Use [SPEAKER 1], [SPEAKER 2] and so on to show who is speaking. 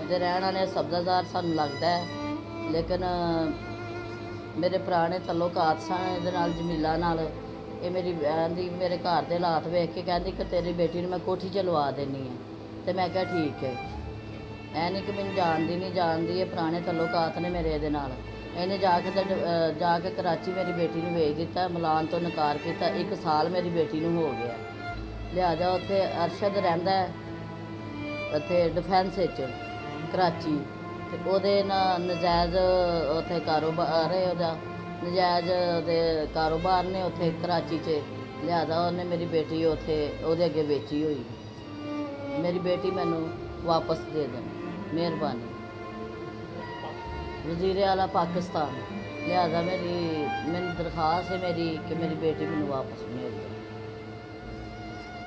[SPEAKER 1] पंजाब के रहने वाले सब्जादार सानू लगता है, लेकिन मेरे पुराने तल्लुकात सन इहदे नाल जमीला नाल। ये मेरी आंदी मेरे घर के हालात वेख के कहती कि तेरी बेटी ने मैं कोठी च लवा देनी है। तो मैं कहा ठीक है, ऐ नहीं कि मैनू जानती नहीं जानती, ये पुराने तल्लुकात ने मेरे इहदे नाल। इन्हें जाके कराची मेरी बेटी ने भेज दिता, मिलान तो नकार किया। 1 साल मेरी बेटी को हो गया। लिहाजा उत्थे अरशद रहिंदा है उत्थे डिफेंस कराची, ते ओहदे नजायज़ उत्थे कारोबार है, ओहदा नजायज़ दे कारोबार ने उत्थे कराची च। लिहाजा उन्हें मेरी बेटी उत्थे ओहदे अगे बेची हुई। मेरी बेटी मैनू वापस दे दें, मेहरबानी। वज़ीर आला पाकिस्तान। लिहाजा मेरी दरख्वास्त है मेरी कि मेरी बेटी मैनू वापस मिल जाए।